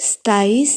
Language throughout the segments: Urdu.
27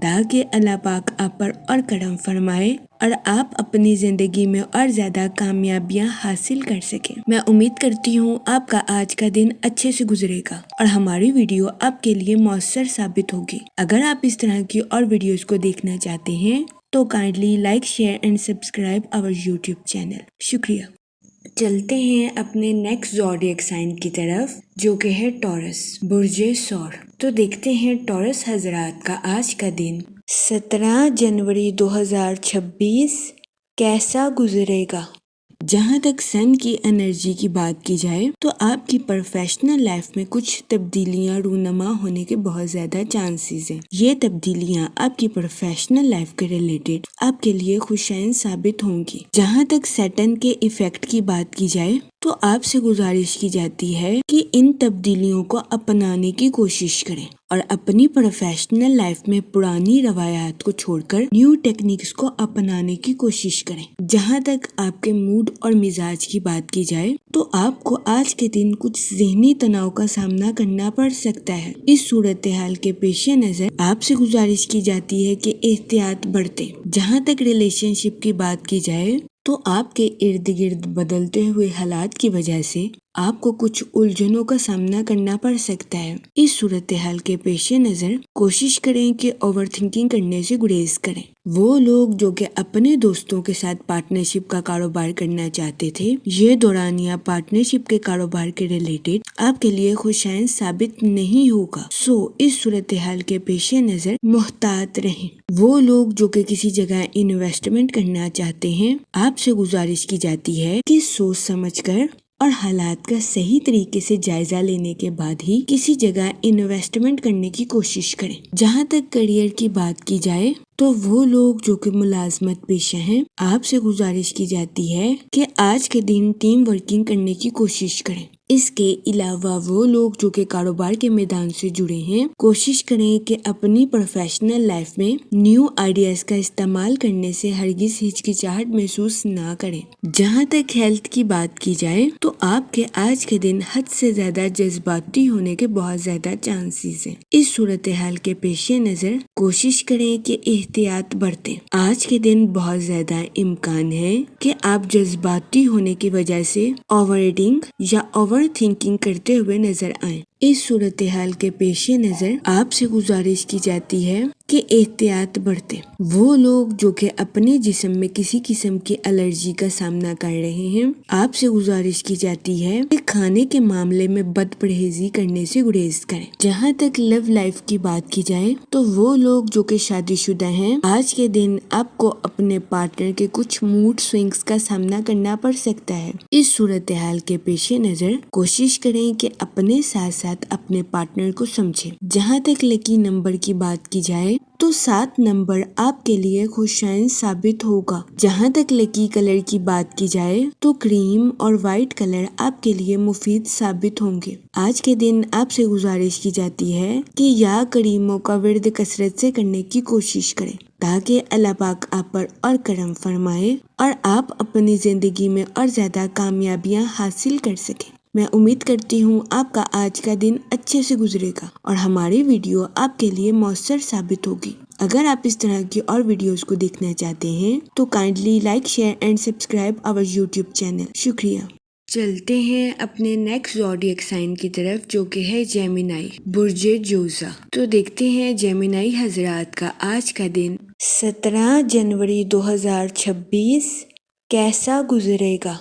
تاکہ اللہ پاک آپ پر اور کرم فرمائے اور آپ اپنی زندگی میں اور زیادہ کامیابیاں حاصل کر سکیں۔ میں امید کرتی ہوں آپ کا آج کا دن اچھے سے گزرے گا اور ہماری ویڈیو آپ کے لیے مؤثر ثابت ہوگی۔ اگر آپ اس طرح کی اور ویڈیوز کو دیکھنا چاہتے ہیں تو kindly like, share and subscribe our YouTube channel. شکریہ۔ چلتے ہیں اپنے نیکسٹ زوڈیک سائن کی طرف جو کہ ہے ٹورس، برج ثور۔ تو دیکھتے ہیں ٹورس حضرات کا آج کا دن 17 جنوری 2026 کیسا گزرے گا۔ جہاں تک سن کی انرجی کی بات کی جائے تو آپ کی پروفیشنل لائف میں کچھ تبدیلیاں رونما ہونے کے بہت زیادہ چانسز ہیں۔ یہ تبدیلیاں آپ کی پروفیشنل لائف کے ریلیٹڈ آپ کے لیے خوشائن ثابت ہوں گی۔ جہاں تک سیٹن کے ایفیکٹ کی بات کی جائے تو آپ سے گزارش کی جاتی ہے کہ ان تبدیلیوں کو اپنانے کی کوشش کریں اور اپنی پروفیشنل لائف میں پرانی روایات کو چھوڑ کر نیو ٹیکنیکس کو اپنانے کی کوشش کریں۔ جہاں تک آپ کے موڈ اور مزاج کی بات کی جائے تو آپ کو آج کے دن کچھ ذہنی تناؤ کا سامنا کرنا پڑ سکتا ہے۔ اس صورتحال کے پیش نظر آپ سے گزارش کی جاتی ہے کہ احتیاط برتیں۔ جہاں تک ریلیشن شپ کی بات کی جائے تو آپ کے ارد گرد بدلتے ہوئے حالات کی وجہ سے آپ کو کچھ الجھنوں کا سامنا کرنا پڑ سکتا ہے۔ اس صورتحال کے پیش نظر کوشش کریں کہ اوور تھنکنگ کرنے سے گریز کریں۔ وہ لوگ جو کہ اپنے دوستوں کے ساتھ پارٹنرشپ کا کاروبار کرنا چاہتے تھے، یہ دورانیہ پارٹنرشپ کے کاروبار کے ریلیٹڈ آپ کے لیے خوشائن ثابت نہیں ہوگا۔ اس صورتحال کے پیش نظر محتاط رہیں۔ وہ لوگ جو کہ کسی جگہ انویسٹمنٹ کرنا چاہتے ہیں، آپ سے گزارش کی جاتی ہے کہ سوچ سمجھ کر اور حالات کا صحیح طریقے سے جائزہ لینے کے بعد ہی کسی جگہ انویسٹمنٹ کرنے کی کوشش کریں۔ جہاں تک کیریئر کی بات کی جائے تو وہ لوگ جو کہ ملازمت پیشہ ہیں، آپ سے گزارش کی جاتی ہے کہ آج کے دن ٹیم ورکنگ کرنے کی کوشش کریں۔ اس کے علاوہ وہ لوگ جو کہ کاروبار کے میدان سے جڑے ہیں، کوشش کریں کہ اپنی پروفیشنل لائف میں نیو آئیڈیاز کا استعمال کرنے سے ہرگز ہچکچاہٹ محسوس نہ کریں۔ جہاں تک ہیلتھ کی بات کی جائے تو آپ کے آج کے دن حد سے زیادہ جذباتی ہونے کے بہت زیادہ چانسز ہیں۔ اس صورتحال کے پیش نظر کوشش کریں کہ احتیاط برتیں۔ آج کے دن بہت زیادہ امکان ہے کہ آپ جذباتی ہونے کی وجہ سے اوور ایٹنگ یا اوور تھنکنگ کرتے ہوئے نظر آئیں۔ اس صورتحال کے پیش نظر آپ سے گزارش کی جاتی ہے کہ احتیاط برتیں۔ وہ لوگ جو کہ اپنے جسم میں کسی قسم کی الرجی کا سامنا کر رہے ہیں، آپ سے گزارش کی جاتی ہے کہ کھانے کے معاملے میں بد پرہیزی کرنے سے گریز کریں۔ جہاں تک لو لائف کی بات کی جائے تو وہ لوگ جو کہ شادی شدہ ہیں، آج کے دن آپ کو اپنے پارٹنر کے کچھ موڈ سوئنگز کا سامنا کرنا پڑ سکتا ہے۔ اس صورتحال کے پیش نظر کوشش کریں کہ اپنے ساتھ ساتھ اپنے پارٹنر کو سمجھیں۔ جہاں تک لکی نمبر کی بات کی جائے تو 7 نمبر آپ کے لیے خوشائن ثابت ہوگا۔ جہاں تک لکی کلر کی بات کی جائے تو کریم اور وائٹ کلر آپ کے لیے مفید ثابت ہوں گے۔ آج کے دن آپ سے گزارش کی جاتی ہے کہ یا کریموں کا ورد کثرت سے کرنے کی کوشش کریں تاکہ اللہ پاک آپ پر اور کرم فرمائے اور آپ اپنی زندگی میں اور زیادہ کامیابیاں حاصل کر سکیں۔ میں امید کرتی ہوں آپ کا آج کا دن اچھے سے گزرے گا اور ہماری ویڈیو آپ کے لیے مؤثر ثابت ہوگی۔ اگر آپ اس طرح کی اور ویڈیوز کو دیکھنا چاہتے ہیں تو kindly like, share and subscribe our YouTube channel. شکریہ۔ چلتے ہیں اپنے نیکسٹ زوڈیک سائن کی طرف جو کہ ہے جیمینائی، برج جوزا۔ تو دیکھتے ہیں جیمینائی حضرات کا آج کا دن 17 جنوری 2026 کیسا گزرے گا۔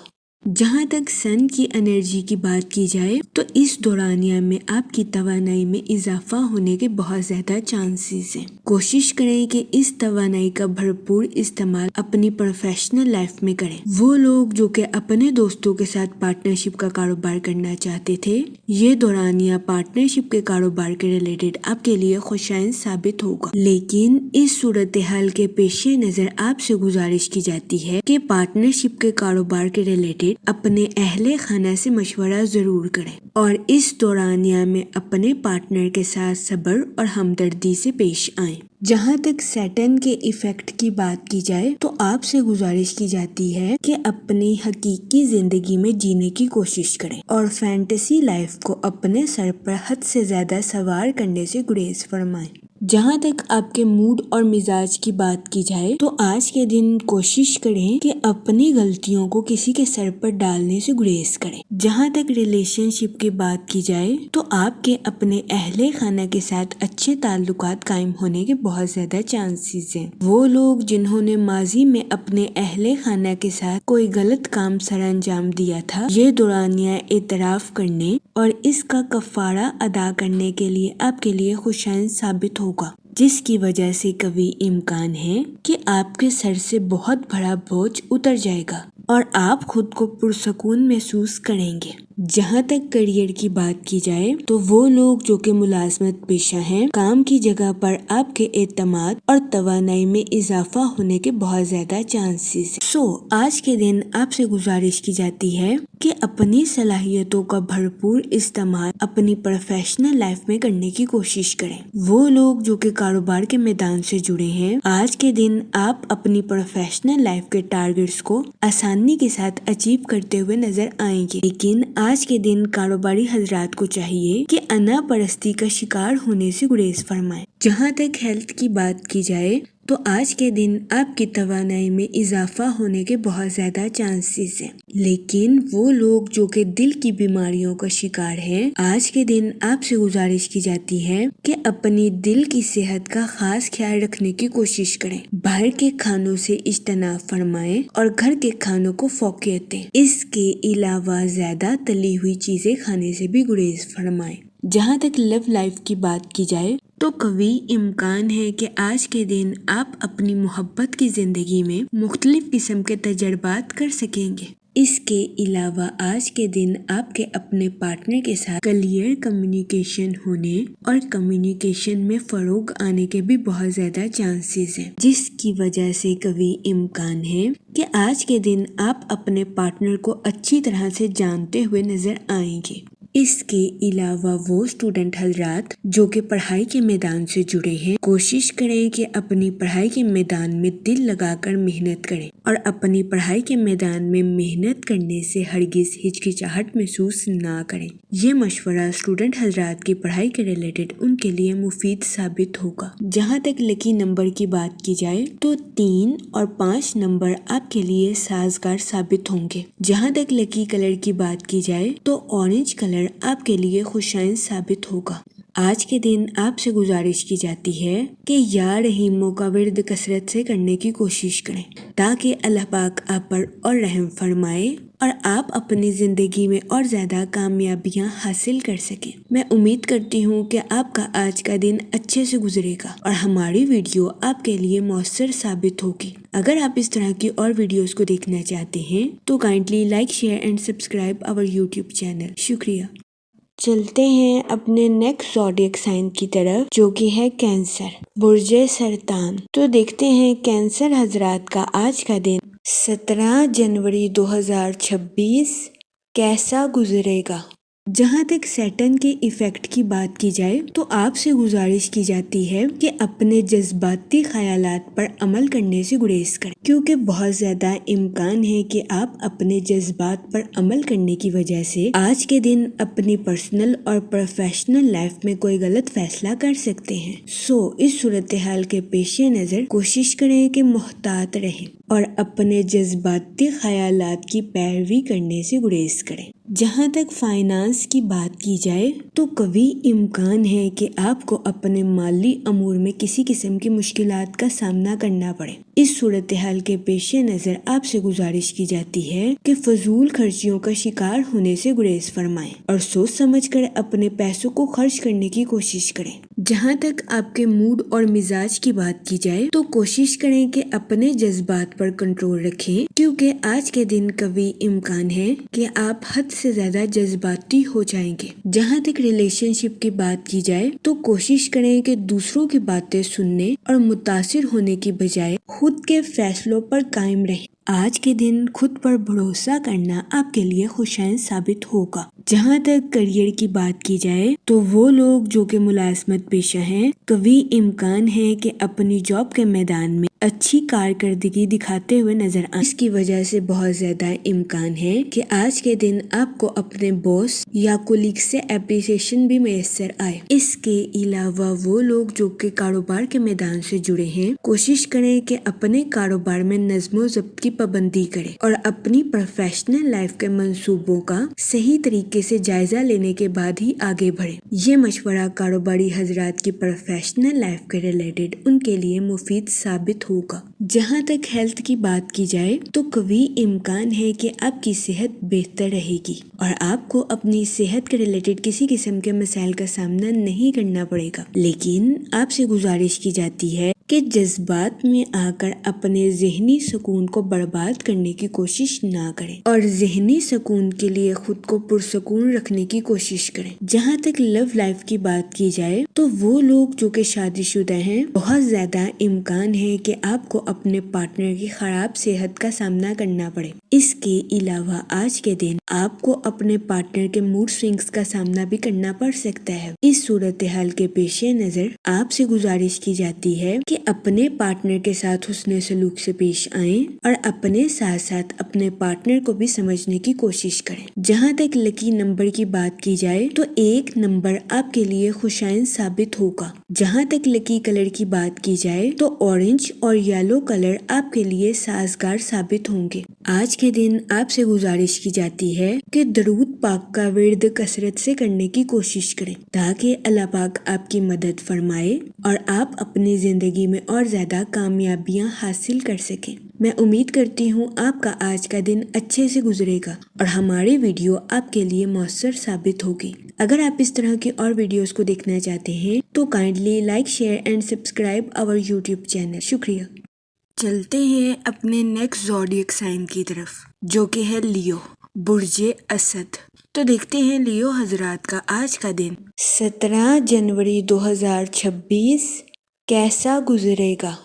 جہاں تک سن کی انرجی کی بات کی جائے تو اس دورانیہ میں آپ کی توانائی میں اضافہ ہونے کے بہت زیادہ چانسز ہیں۔ کوشش کریں کہ اس توانائی کا بھرپور استعمال اپنی پروفیشنل لائف میں کریں۔ وہ لوگ جو کہ اپنے دوستوں کے ساتھ پارٹنرشپ کا کاروبار کرنا چاہتے تھے، یہ دورانیہ پارٹنرشپ کے کاروبار کے ریلیٹڈ آپ کے لیے خوشائن ثابت ہوگا۔ لیکن اس صورتحال کے پیش نظر آپ سے گزارش کی جاتی ہے کہ پارٹنرشپ کے کاروبار کے ریلیٹڈ اپنے اہل خانہ سے مشورہ ضرور کریں اور اس دورانیہ میں اپنے پارٹنر کے ساتھ صبر اور ہمدردی سے پیش آئیں۔ جہاں تک سیٹن کے ایفیکٹ کی بات کی جائے تو آپ سے گزارش کی جاتی ہے کہ اپنی حقیقی زندگی میں جینے کی کوشش کریں اور فینٹیسی لائف کو اپنے سر پر حد سے زیادہ سوار کرنے سے گریز فرمائیں۔ جہاں تک آپ کے موڈ اور مزاج کی بات کی جائے تو آج کے دن کوشش کریں کہ اپنی غلطیوں کو کسی کے سر پر ڈالنے سے گریز کریں۔ جہاں تک ریلیشن شپ کی بات کی جائے تو آپ کے اپنے اہل خانہ کے ساتھ اچھے تعلقات قائم ہونے کے بہت زیادہ چانسز ہیں۔ وہ لوگ جنہوں نے ماضی میں اپنے اہل خانہ کے ساتھ کوئی غلط کام سر انجام دیا تھا، یہ دورانیہ اعتراف کرنے اور اس کا کفارہ ادا کرنے کے لیے آپ کے لیے خوشائن ثابت ہوگا، جس کی وجہ سے کبھی امکان ہے کہ آپ کے سر سے بہت بڑا بوجھ اتر جائے گا اور آپ خود کو پرسکون محسوس کریں گے۔ جہاں تک کیریئر کی بات کی جائے تو وہ لوگ جو کہ ملازمت پیشہ ہیں، کام کی جگہ پر آپ کے اعتماد اور توانائی میں اضافہ ہونے کے بہت زیادہ چانسز ہیں۔ آج کے دن آپ سے گزارش کی جاتی ہے کہ اپنی صلاحیتوں کا بھرپور استعمال اپنی پروفیشنل لائف میں کرنے کی کوشش کریں۔ وہ لوگ جو کہ کاروبار کے میدان سے جڑے ہیں، آج کے دن آپ اپنی پروفیشنل لائف کے ٹارگٹس کو آسانی کے ساتھ اچیو کرتے ہوئے نظر آئیں گے، لیکن آج کے دن کاروباری حضرات کو چاہیے کہ انا پرستی کا شکار ہونے سے گریز فرمائیں۔ جہاں تک ہیلتھ کی بات کی جائے تو آج کے دن آپ کی توانائی میں اضافہ ہونے کے بہت زیادہ چانسز ہیں، لیکن وہ لوگ جو کہ دل کی بیماریوں کا شکار ہیں، آج کے دن آپ سے گزارش کی جاتی ہے کہ اپنی دل کی صحت کا خاص خیال رکھنے کی کوشش کریں، باہر کے کھانوں سے اجتناب فرمائیں اور گھر کے کھانوں کو فوقیت دیں۔ اس کے علاوہ زیادہ تلی ہوئی چیزیں کھانے سے بھی گریز فرمائیں۔ جہاں تک لو لائف کی بات کی جائے تو کبھی امکان ہے کہ آج کے دن آپ اپنی محبت کی زندگی میں مختلف قسم کے تجربات کر سکیں گے۔ اس کے علاوہ آج کے دن آپ کے اپنے پارٹنر کے ساتھ کلیئر کمیونیکیشن ہونے اور کمیونیکیشن میں فروغ آنے کے بھی بہت زیادہ چانسز ہیں، جس کی وجہ سے کبھی امکان ہے کہ آج کے دن آپ اپنے پارٹنر کو اچھی طرح سے جانتے ہوئے نظر آئیں گے۔ اس کے علاوہ وہ اسٹوڈنٹ حضرات جو کہ پڑھائی کے میدان سے جڑے ہیں، کوشش کریں کہ اپنی پڑھائی کے میدان میں دل لگا کر محنت کریں اور اپنی پڑھائی کے میدان میں محنت کرنے سے ہرگز ہچکچاہٹ محسوس نہ کریں۔ یہ مشورہ اسٹوڈنٹ حضرات کی پڑھائی کے ریلیٹڈ ان کے لیے مفید ثابت ہوگا۔ جہاں تک لکی نمبر کی بات کی جائے تو 3 اور 5 نمبر آپ کے لیے سازگار ثابت ہوں گے۔ جہاں تک لکی کلر کی بات کی جائے تو اورنج کلر آپ کے لیے خوشائن ثابت ہوگا۔ آج کے دن آپ سے گزارش کی جاتی ہے کہ یا رحیموں کا ورد کثرت سے کرنے کی کوشش کریں تاکہ اللہ پاک آپ پر اور رحم فرمائے اور آپ اپنی زندگی میں اور زیادہ کامیابیاں حاصل کر سکیں۔ میں امید کرتی ہوں کہ آپ کا آج کا دن اچھے سے گزرے گا اور ہماری ویڈیو آپ کے لیے مؤثر ثابت ہوگی۔ اگر آپ اس طرح کی اور ویڈیوز کو دیکھنا چاہتے ہیں تو kindly like, share and subscribe our YouTube channel. شکریہ۔ چلتے ہیں اپنے نیکسٹ زوڈیک سائن کی طرف جو کہ ہے کینسر، برج سرطان۔ تو دیکھتے ہیں کینسر حضرات کا آج کا دن 17 جنوری 2026 کیسا گزرے گا۔ جہاں تک سیٹرن کے ایفیکٹ کی بات کی جائے تو آپ سے گزارش کی جاتی ہے کہ اپنے جذباتی خیالات پر عمل کرنے سے گریز کریں، کیونکہ بہت زیادہ امکان ہے کہ آپ اپنے جذبات پر عمل کرنے کی وجہ سے آج کے دن اپنی پرسنل اور پروفیشنل لائف میں کوئی غلط فیصلہ کر سکتے ہیں۔ اس صورتحال کے پیش نظر کوشش کریں کہ محتاط رہیں اور اپنے جذباتی خیالات کی پیروی کرنے سے گریز کریں۔ جہاں تک فائنانس کی بات کی جائے تو کبھی امکان ہے کہ آپ کو اپنے مالی امور میں کسی قسم کی مشکلات کا سامنا کرنا پڑے۔ اس صورتحال کے پیش نظر آپ سے گزارش کی جاتی ہے کہ فضول خرچیوں کا شکار ہونے سے گریز فرمائیں اور سوچ سمجھ کر اپنے پیسوں کو خرچ کرنے کی کوشش کریں۔ جہاں تک آپ کے موڈ اور مزاج کی بات کی جائے تو کوشش کریں کہ اپنے جذبات پر کنٹرول رکھیں، کیونکہ آج کے دن کبھی امکان ہے کہ آپ حد سے زیادہ جذباتی ہو جائیں گے۔ جہاں تک ریلیشن شپ کی بات کی جائے تو کوشش کریں کہ دوسروں کی باتیں سننے اور متاثر ہونے کی بجائے خود کے فیصلوں پر قائم رہیں۔ آج کے دن خود پر بھروسہ کرنا آپ کے لیے خوشائن ثابت ہوگا۔ جہاں تک کیریئر کی بات کی جائے تو وہ لوگ جو کہ ملازمت پیشہ ہیں، کبھی امکان ہے کہ اپنی جاب کے میدان میں اچھی کارکردگی دکھاتے ہوئے نظر آئیں۔ اس کی وجہ سے بہت زیادہ امکان ہے کہ آج کے دن آپ کو اپنے باس یا کولیگ سے اپریسیشن بھی میسر آئے۔ اس کے علاوہ وہ لوگ جو کہ کاروبار کے میدان سے جڑے ہیں، کوشش کریں کہ اپنے کاروبار میں نظم و ضبط کی پابندی کریں اور اپنی پروفیشنل لائف کے منصوبوں کا صحیح طریقے سے جائزہ لینے کے بعد ہی آگے بڑھیں۔ یہ مشورہ کاروباری حضرات کی پروفیشنل لائف کے ریلیٹڈ ان کے لیے مفید ثابت ہوگا۔ جہاں تک ہیلتھ کی بات کی جائے تو قوی امکان ہے کہ آپ کی صحت بہتر رہے گی اور آپ کو اپنی صحت کے ریلیٹڈ کسی قسم کے مسائل کا سامنا نہیں کرنا پڑے گا، لیکن آپ سے گزارش کی جاتی ہے کہ جذبات میں آ کر اپنے ذہنی سکون کو برباد کرنے کی کوشش نہ کریں اور ذہنی سکون کے لیے خود کو پرسکون رکھنے کی کوشش کریں۔ جہاں تک لو لائف کی بات کی جائے تو وہ لوگ جو کہ شادی شدہ ہیں، بہت زیادہ امکان ہے کہ آپ کو اپنے پارٹنر کی خراب صحت کا سامنا کرنا پڑے۔ اس کے علاوہ آج کے دن آپ کو اپنے پارٹنر کے موڈ سوئنگز کا سامنا بھی کرنا پڑ سکتا ہے۔ اس صورتحال کے پیش نظر آپ سے گزارش کی جاتی ہے کہ اپنے پارٹنر کے ساتھ حسن سلوک سے پیش آئیں اور اپنے ساتھ ساتھ اپنے پارٹنر کو بھی سمجھنے کی کوشش کریں۔ جہاں تک لکی نمبر کی بات کی جائے تو 1 نمبر آپ کے لیے خوشائن ثابت ہوگا۔ جہاں تک لکی کلر کی بات کی جائے تو اورنج اور یلو کلر آپ کے لیے سازگار ثابت ہوں گے۔ آج کے دن آپ سے گزارش کی جاتی ہے کہ درود پاک کا ورد کثرت سے کرنے کی کوشش کریں تاکہ اللہ پاک آپ کی مدد فرمائے اور آپ اپنی زندگی میں اور زیادہ کامیابیاں حاصل کر سکیں۔ میں امید کرتی ہوں آپ کا آج کا دن اچھے سے گزرے گا اور ہماری ویڈیو آپ کے لیے مؤثر ثابت ہوگی۔ اگر آپ اس طرح کی اور ویڈیوز کو دیکھنا چاہتے ہیں تو kindly like, share and subscribe our YouTube channel. شکریہ۔ چلتے ہیں اپنے نیکسٹ زوڈیک سائن کی طرف جو کہ ہے لیو، برج اسد۔ تو دیکھتے ہیں لیو حضرات کا آج کا دن 17 جنوری 2026 کیسا گزرے گا۔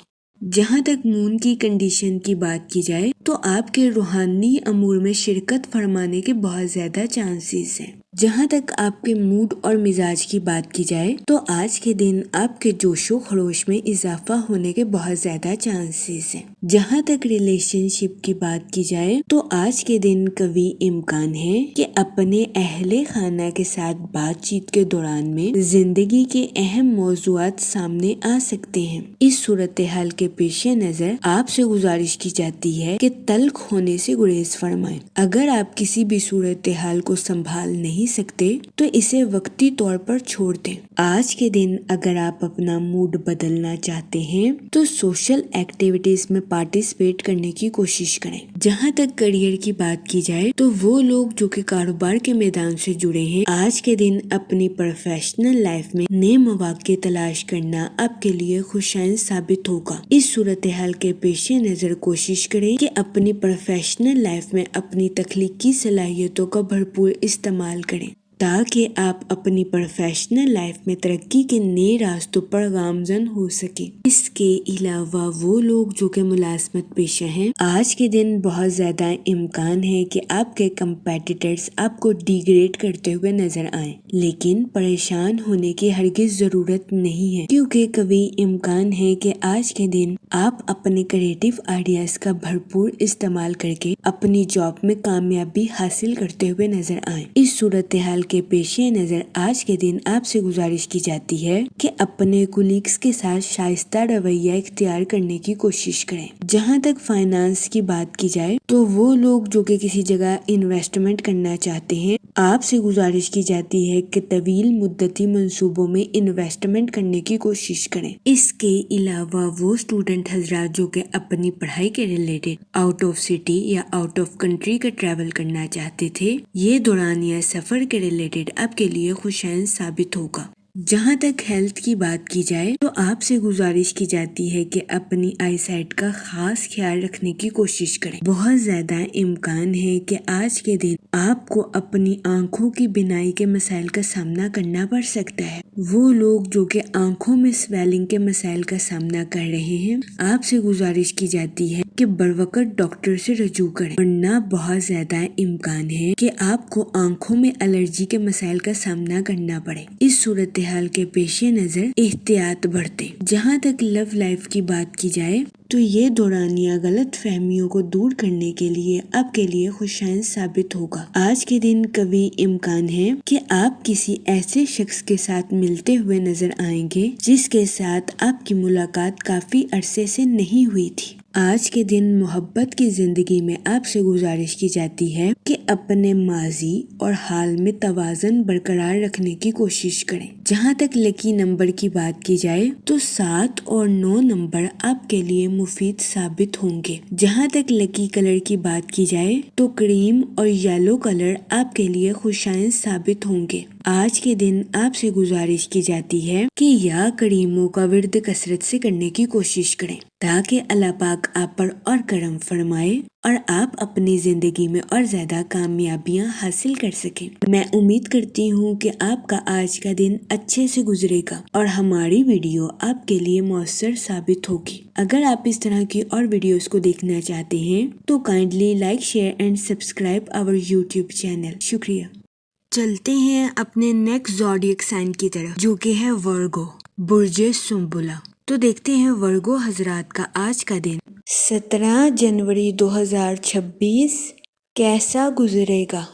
جہاں تک مون کی کنڈیشن کی بات کی جائے تو آپ کے روحانی امور میں شرکت فرمانے کے بہت زیادہ چانسز ہیں۔ جہاں تک آپ کے موڈ اور مزاج کی بات کی جائے تو آج کے دن آپ کے جوش و خروش میں اضافہ ہونے کے بہت زیادہ چانسز ہیں۔ جہاں تک ریلیشن شپ کی بات کی جائے تو آج کے دن قوی امکان ہے کہ اپنے اہل خانہ کے ساتھ بات چیت کے دوران میں زندگی کے اہم موضوعات سامنے آ سکتے ہیں۔ اس صورتحال کے پیش نظر آپ سے گزارش کی جاتی ہے کہ تلخ ہونے سے گریز فرمائیں۔ اگر آپ کسی بھی صورتحال کو سنبھال نہیں سکتے تو اسے وقتی طور پر چھوڑ دیں۔ آج کے دن اگر آپ اپنا موڈ بدلنا چاہتے ہیں تو سوشل ایکٹیویٹیز میں پارٹیسپیٹ کرنے کی کوشش کریں۔ جہاں تک کریئر کی بات کی جائے تو وہ لوگ جو کہ کاروبار کے میدان سے جڑے ہیں، آج کے دن اپنی پروفیشنل لائف میں نئے مواقع تلاش کرنا آپ کے لیے خوشائن ثابت ہوگا۔ اس صورتحال کے پیش نظر کوشش کریں کہ اپنی پروفیشنل لائف میں اپنی تخلیقی صلاحیتوں کا بھرپور استعمال کریں تاکہ آپ اپنی پروفیشنل لائف میں ترقی کے نئے راستوں پر گامزن ہو سکیں۔ اس کے علاوہ وہ لوگ جو کہ ملازمت پیشہ ہیں، آج کے دن بہت زیادہ امکان ہے کہ آپ کے کمپیٹیٹرز آپ کو ڈیگریڈ کرتے ہوئے نظر آئیں، لیکن پریشان ہونے کی ہرگز ضرورت نہیں ہے کیونکہ قوی امکان ہے کہ آج کے دن آپ اپنے کریٹو آئیڈیاز کا بھرپور استعمال کر کے اپنی جاب میں کامیابی حاصل کرتے ہوئے نظر آئیں۔ اس صورتحال کے پیش نظر آج کے دن آپ سے گزارش کی جاتی ہے کہ اپنے کولیگز کے ساتھ شائستہ رویہ اختیار کرنے کی کوشش کریں۔ جہاں تک فائنانس کی بات کی جائے تو وہ لوگ جو کہ کسی جگہ انویسٹمنٹ کرنا چاہتے ہیں، آپ سے گزارش کی جاتی ہے کہ طویل مدتی منصوبوں میں انویسٹمنٹ کرنے کی کوشش کریں۔ اس کے علاوہ وہ اسٹوڈنٹ حضرات جو کہ اپنی پڑھائی کے ریلیٹڈ آؤٹ آف سٹی یا آؤٹ آف کنٹری کا ٹریول کرنا چاہتے تھے، یہ دوران یا سفر کے ریلیٹڈ آپ کے لیے خوشائن ثابت ہوگا۔ جہاں تک ہیلتھ کی بات کی جائے تو آپ سے گزارش کی جاتی ہے کہ اپنی آئی سائٹ کا خاص خیال رکھنے کی کوشش کریں۔ بہت زیادہ امکان ہے کہ آج کے دن آپ کو اپنی آنکھوں کی بینائی کے مسائل کا سامنا کرنا پڑ سکتا ہے۔ وہ لوگ جو کہ آنکھوں میں سویلنگ کے مسائل کا سامنا کر رہے ہیں، آپ سے گزارش کی جاتی ہے کہ بروقت ڈاکٹر سے رجوع کریں، ورنہ بہت زیادہ امکان ہے کہ آپ کو آنکھوں میں الرجی کے مسائل کا سامنا کرنا پڑے۔ اس صورتحال کے پیش نظر احتیاط برتیں۔ جہاں تک لو لائف کی بات کی جائے تو یہ دورانیہ غلط فہمیوں کو دور کرنے کے لیے آپ کے لیے خوشائند ثابت ہوگا۔ آج کے دن قوی امکان ہے کہ آپ کسی ایسے شخص کے ساتھ ملتے ہوئے نظر آئیں گے جس کے ساتھ آپ کی ملاقات کافی عرصے سے نہیں ہوئی تھی۔ آج کے دن محبت کی زندگی میں آپ سے گزارش کی جاتی ہے کہ اپنے ماضی اور حال میں توازن برقرار رکھنے کی کوشش کریں۔ جہاں تک لکی نمبر کی بات کی جائے تو 7 اور 9 نمبر آپ کے لیے مفید ثابت ہوں گے۔ جہاں تک لکی کلر کی بات کی جائے تو کریم اور یلو کلر آپ کے لیے خوشائند ثابت ہوں گے۔ آج کے دن آپ سے گزارش کی جاتی ہے کہ یا کریموں کا ورد کثرت سے کرنے کی کوشش کریں تاکہ اللہ پاک آپ پر اور کرم فرمائے اور آپ اپنی زندگی میں اور زیادہ کامیابیاں حاصل کر سکیں۔ میں امید کرتی ہوں کہ آپ کا آج کا دن اچھے سے گزرے گا اور ہماری ویڈیو آپ کے لیے مؤثر ثابت ہوگی۔ اگر آپ اس طرح کی اور ویڈیوز کو دیکھنا چاہتے ہیں تو kindly like, share and subscribe our YouTube channel. شکریہ۔ چلتے ہیں اپنے نیکسٹ زوڈیک سائن کی طرف جو کہ ہے ورگو، برج سنبلہ۔ تو دیکھتے ہیں ورگو حضرات کا آج کا دن 17 جنوری 2026 کیسا گزرے گا۔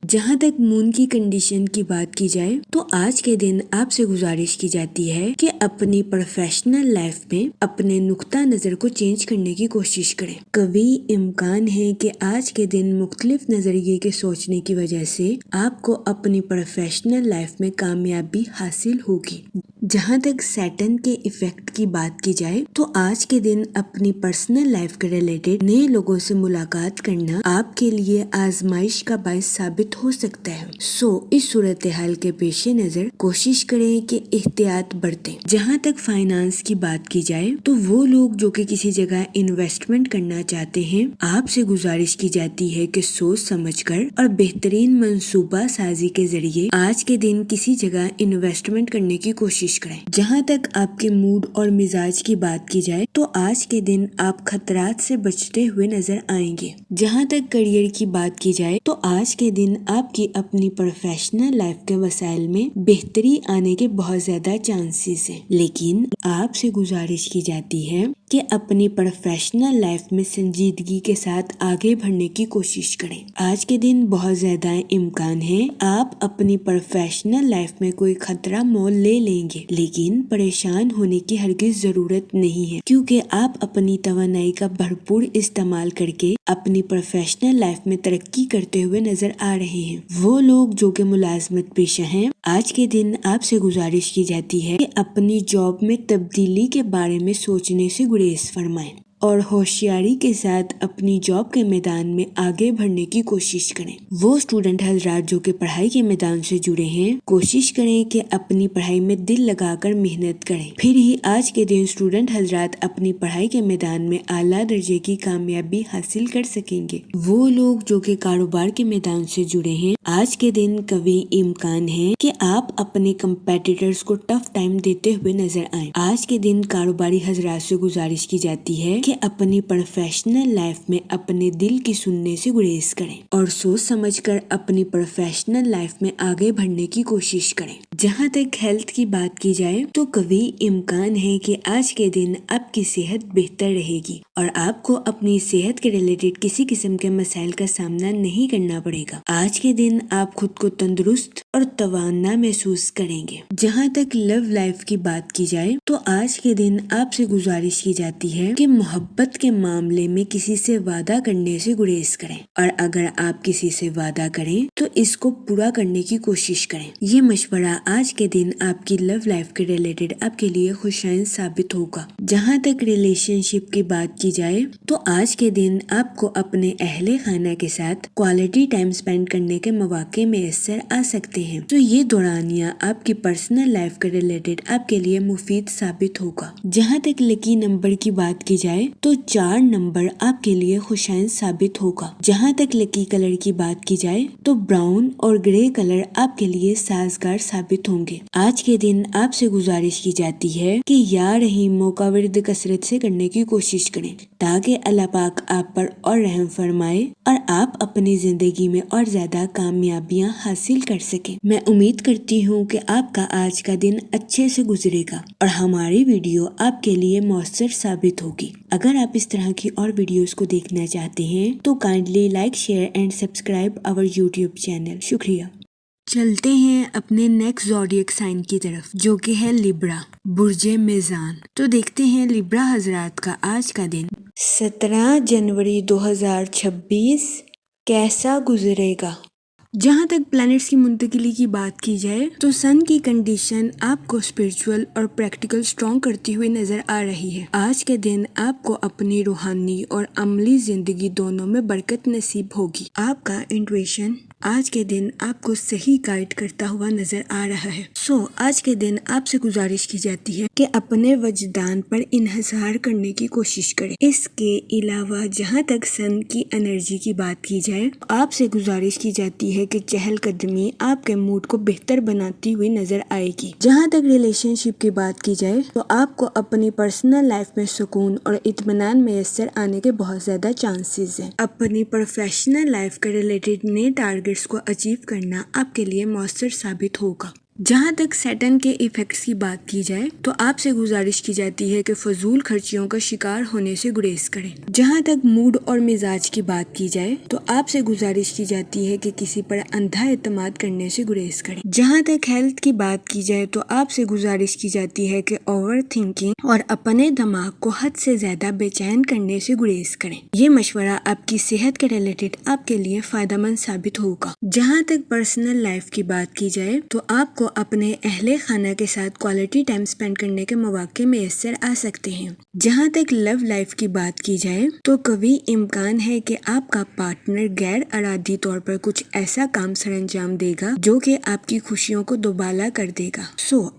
جہاں تک مون کی کنڈیشن کی بات کی جائے تو آج کے دن آپ سے گزارش کی جاتی ہے کہ اپنی پروفیشنل لائف میں اپنے نقطہ نظر کو چینج کرنے کی کوشش کریں۔ قوی امکان ہے کہ آج کے دن مختلف نظریے کے سوچنے کی وجہ سے آپ کو اپنی پروفیشنل لائف میں کامیابی حاصل ہوگی۔ جہاں تک سیٹن کے ایفیکٹ کی بات کی جائے تو آج کے دن اپنی پرسنل لائف کے ریلیٹڈ نئے لوگوں سے ملاقات کرنا آپ کے لیے آزمائش کا باعث ثابت ہو سکتا ہے۔ اس صورتحال کے پیش نظر کوشش کریں کہ احتیاط برتیں۔ جہاں تک فائنانس کی بات کی جائے تو وہ لوگ جو کہ کسی جگہ انویسٹمنٹ کرنا چاہتے ہیں آپ سے گزارش کی جاتی ہے کہ سوچ سمجھ کر اور بہترین منصوبہ سازی کے ذریعے آج کے دن کسی جگہ انویسٹمنٹ کرنے کی کوشش کریں۔ جہاں تک آپ کے موڈ اور مزاج کی بات کی جائے تو آج کے دن آپ خطرات سے بچتے ہوئے نظر آئیں گے۔ جہاں تک کریئر کی بات کی جائے تو آج کے دن آپ کی اپنی پروفیشنل لائف کے وسائل میں بہتری آنے کے بہت زیادہ چانسز ہیں، لیکن آپ سے گزارش کی جاتی ہے کہ اپنی پروفیشنل لائف میں سنجیدگی کے ساتھ آگے بڑھنے کی کوشش کریں۔ آج کے دن بہت زیادہ امکان ہے آپ اپنی پروفیشنل لائف میں کوئی خطرہ مول لے لیں گے، لیکن پریشان ہونے کی ہرگز ضرورت نہیں ہے کیونکہ آپ اپنی توانائی کا بھرپور استعمال کر کے اپنی پروفیشنل لائف میں ترقی کرتے ہوئے نظر آ رہے ہیں۔ وہ لوگ جو کہ ملازمت پیشہ ہیں آج کے دن آپ سے گزارش کی جاتی ہے کہ اپنی جاب میں تبدیلی کے بارے میں سوچنے سے گریز فرمائیں اور ہوشیاری کے ساتھ اپنی جاب کے میدان میں آگے بڑھنے کی کوشش کریں۔ وہ اسٹوڈنٹ حضرات جو کہ پڑھائی کے میدان سے جڑے ہیں کوشش کریں کہ اپنی پڑھائی میں دل لگا کر محنت کریں، پھر ہی آج کے دن اسٹوڈنٹ حضرات اپنی پڑھائی کے میدان میں اعلیٰ درجے کی کامیابی حاصل کر سکیں گے۔ وہ لوگ جو کہ کاروبار کے میدان سے جڑے ہیں آج کے دن قوی امکان ہے کہ آپ اپنے کمپیٹیٹرز کو ٹف ٹائم دیتے ہوئے نظر آئیں۔ آج کے دن کاروباری حضرات سے گزارش کی جاتی ہے کہ اپنی پروفیشنل لائف میں اپنے دل کی سننے سے گریز کریں اور سوچ سمجھ کر اپنی پروفیشنل لائف میں آگے بڑھنے کی کوشش کریں۔ جہاں تک ہیلتھ کی بات کی جائے تو قوی امکان ہے کہ آج کے دن آپ کی صحت بہتر رہے گی اور آپ کو اپنی صحت کے ریلیٹڈ کسی قسم کے مسائل کا سامنا نہیں کرنا پڑے گا۔ آج کے دن آپ خود کو تندرست اور توانا محسوس کریں گے۔ جہاں تک لو لائف کی بات کی جائے تو آج کے دن آپ سے گزارش کی جاتی ہے کہ محبت کے معاملے میں کسی سے وعدہ کرنے سے گریز کریں اور اگر آپ کسی سے وعدہ کریں تو اس کو پورا کرنے کی کوشش کریں۔ یہ مشورہ آج کے دن آپ کی لو لائف کے ریلیٹڈ آپ کے لیے خوشائند ثابت ہوگا۔ جہاں تک ریلیشن شپ کی بات کی جائے تو آج کے دن آپ کو اپنے اہل خانہ کے ساتھ کوالٹی ٹائم سپینڈ کرنے کے مواقع میسر آ سکتے ہیں، تو یہ دورانیہ آپ کی پرسنل لائف کے ریلیٹڈ آپ کے لیے مفید ثابت ہوگا۔ جہاں تک لکی نمبر کی بات کی جائے تو 4 نمبر آپ کے لیے خوشائند ثابت ہوگا۔ جہاں تک لکی کلر کی بات کی جائے تو براؤن اور گرے کلر آپ کے لیے سازگار ثابت ہوں گے۔ آج کے دن آپ سے گزارش کی جاتی ہے کہ یا رحیموں کا ورد کثرت سے کرنے کی کوشش کریں تاکہ اللہ پاک آپ پر اور رحم فرمائے اور آپ اپنی زندگی میں اور زیادہ کامیابیاں حاصل کر سکیں۔ میں امید کرتی ہوں کہ آپ کا آج کا دن اچھے سے گزرے گا اور ہم ہماری ویڈیو آپ کے لیے مؤثر ثابت ہوگی۔ اگر آپ اس طرح کی اور ویڈیوز کو دیکھنا چاہتے ہیں تو kindly like, share and subscribe our YouTube channel. شکریہ۔ چلتے ہیں اپنے نیکسٹ زوڈیک سائن کی طرف، جو کہ ہے لیبرا، برج میزان۔ تو دیکھتے ہیں لیبرا حضرات کا آج کا دن 17 جنوری 2026 کیسا گزرے گا۔ جہاں تک پلانٹس کی منتقلی کی بات کی جائے تو سن کی کنڈیشن آپ کو اسپرچول اور پریکٹیکل سٹرونگ کرتی ہوئی نظر آ رہی ہے۔ آج کے دن آپ کو اپنی روحانی اور عملی زندگی دونوں میں برکت نصیب ہوگی۔ آپ کا انٹویشن آج کے دن آپ کو صحیح گائیڈ کرتا ہوا نظر آ رہا ہے۔ آج کے دن آپ سے گزارش کی جاتی ہے کہ اپنے وجدان پر انحصار کرنے کی کوشش کریں۔ اس کے علاوہ جہاں تک سن کی انرجی کی بات کی جائے آپ سے گزارش کی جاتی ہے کہ چہل قدمی آپ کے موڈ کو بہتر بناتی ہوئی نظر آئے گی۔ جہاں تک ریلیشن شپ کی بات کی جائے تو آپ کو اپنی پرسنل لائف میں سکون اور اطمینان میسر آنے کے بہت زیادہ چانسز ہیں۔ اپنی پروفیشنل لائف کے ریلیٹڈ نئے ٹارگیٹس کو اچیو کرنا آپ کے لیے مؤثر ثابت ہوگا۔ جہاں تک سیٹن کے ایفیکٹس کی بات کی جائے تو آپ سے گزارش کی جاتی ہے کہ فضول خرچیوں کا شکار ہونے سے گریز کریں۔ جہاں تک موڈ اور مزاج کی بات کی جائے تو آپ سے گزارش کی جاتی ہے کہ کسی پر اندھا اعتماد کرنے سے گریز کریں۔ جہاں تک ہیلتھ کی بات کی جائے تو آپ سے گزارش کی جاتی ہے کہ اوور تھنکنگ اور اپنے دماغ کو حد سے زیادہ بے چین کرنے سے گریز کریں۔ یہ مشورہ آپ کی صحت کے ریلیٹڈ آپ کے لیے فائدہ مند ثابت ہوگا۔ جہاں تک پرسنل لائف کی بات کی جائے تو آپ کو اپنے اہل خانہ کے ساتھ کوالٹی ٹائم سپینڈ کرنے کے مواقع میسر آ سکتے ہیں۔ جہاں تک لو لائف کی بات کی جائے تو قوی امکان ہے کہ آپ کا پارٹنر غیر ارادی طور پر کچھ ایسا کام سر انجام دے گا جو کہ آپ کی خوشیوں کو دوبالا کر دے گا۔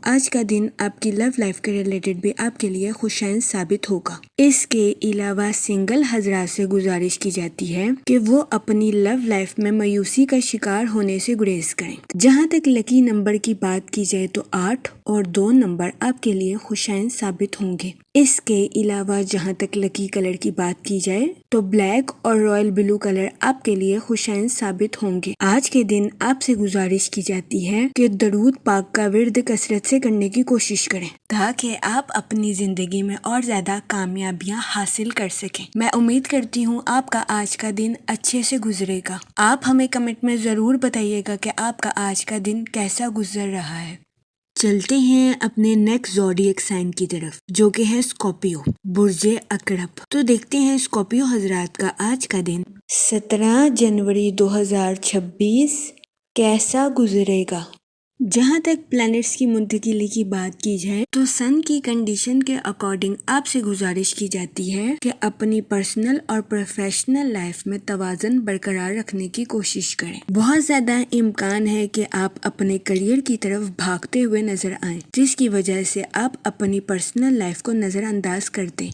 آج کا دن آپ کی لو لائف کے ریلیٹڈ بھی آپ کے لیے خوشائن ثابت ہوگا۔ اس کے علاوہ سنگل حضرات سے گزارش کی جاتی ہے کہ وہ اپنی لو لائف میں مایوسی کا شکار ہونے سے گریز کریں۔ جہاں تک لکی نمبر کی بات کی جائے تو 8 اور 2 نمبر آپ کے لیے خوشائن ثابت ہوں گے۔ اس کے علاوہ جہاں تک لکی کلر کی بات کی جائے تو بلیک اور رائل بلو کلر آپ کے لیے خوشائن ثابت ہوں گے۔ آج کے دن آپ سے گزارش کی جاتی ہے کہ درود پاک کا ورد کثرت سے کرنے کی کوشش کریں تاکہ آپ اپنی زندگی میں اور زیادہ کامیابیاں حاصل کر سکیں۔ میں امید کرتی ہوں آپ کا آج کا دن اچھے سے گزرے گا۔ آپ ہمیں کمنٹ میں ضرور بتائیے گا کہ آپ کا آج کا دن کیسا گزر رہا ہے۔ چلتے ہیں اپنے نیکسٹ زوڈیک سائن کی طرف، جو کہ ہے اسکارپیو، برج عقرب۔ تو دیکھتے ہیں اسکارپیو حضرات کا آج کا دن 17 جنوری 2026 کیسا گزرے گا۔ جہاں تک پلانٹس کی منتقلی کی بات کی جائے تو سن کی کنڈیشن کے اکارڈنگ آپ سے گزارش کی جاتی ہے کہ اپنی پرسنل اور پروفیشنل لائف میں توازن برقرار رکھنے کی کوشش کریں۔ بہت زیادہ امکان ہے کہ آپ اپنے کریئر کی طرف بھاگتے ہوئے نظر آئیں، جس کی وجہ سے آپ اپنی پرسنل لائف کو نظر انداز کر دیں۔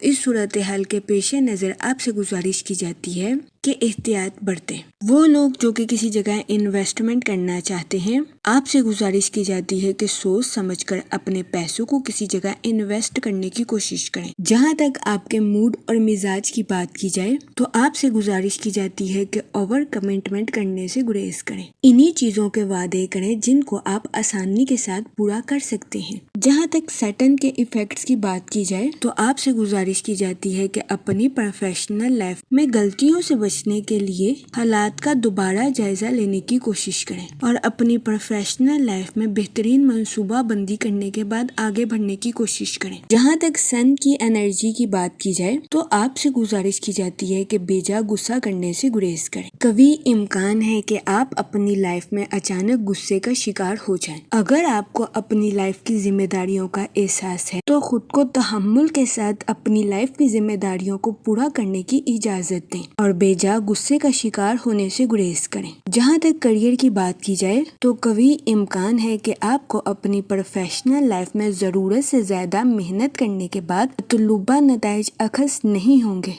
اس صورتحال کے پیش نظر آپ سے گزارش کی جاتی ہے کہ احتیاط برتیں۔ وہ لوگ جو کہ کسی جگہ انویسٹمنٹ کرنا چاہتے ہیں آپ سے گزارش کی جاتی ہے کہ سوچ سمجھ کر اپنے پیسوں کو کسی جگہ انویسٹ کرنے کی کوشش کریں۔ جہاں تک آپ کے موڈ اور مزاج کی بات کی جائے تو آپ سے گزارش کی جاتی ہے کہ اوور کمٹمنٹ کرنے سے گریز کریں۔ انہی چیزوں کے وعدے کریں جن کو آپ آسانی کے ساتھ پورا کر سکتے ہیں۔ جہاں تک سیٹن کے ایفیکٹس کی بات کی جائے تو آپ سے گزارش کی جاتی ہے کہ اپنی پروفیشنل لائف میں غلطیوں سے بچنے کے لیے حالات کا دوبارہ جائزہ لینے کی کوشش کریں اور اپنی پروفیشنل لائف میں بہترین منصوبہ بندی کرنے کے بعد آگے بڑھنے کی کوشش کریں۔ جہاں تک سن کی انرجی کی بات کی جائے تو آپ سے گزارش کی جاتی ہے کہ بیجا غصہ کرنے سے گریز کریں۔ قوی امکان ہے کہ آپ اپنی لائف میں اچانک غصے کا شکار ہو جائیں۔ اگر آپ کو اپنی لائف کی ذمہ داریوں کا احساس ہے تو خود کو تحمل کے ساتھ اپنی لائف کی ذمہ داریوں کو پورا کرنے کی اجازت دیں اور بیجا غصے کا شکار ہونے سے گریز کریں۔ جہاں تک کریئر کی بات کی جائے تو قوی امکان ہے کہ آپ کو اپنی پروفیشنل لائف میں ضرورت سے زیادہ محنت کرنے کے بعد مطلوبہ نتائج اخذ نہیں ہوں گے۔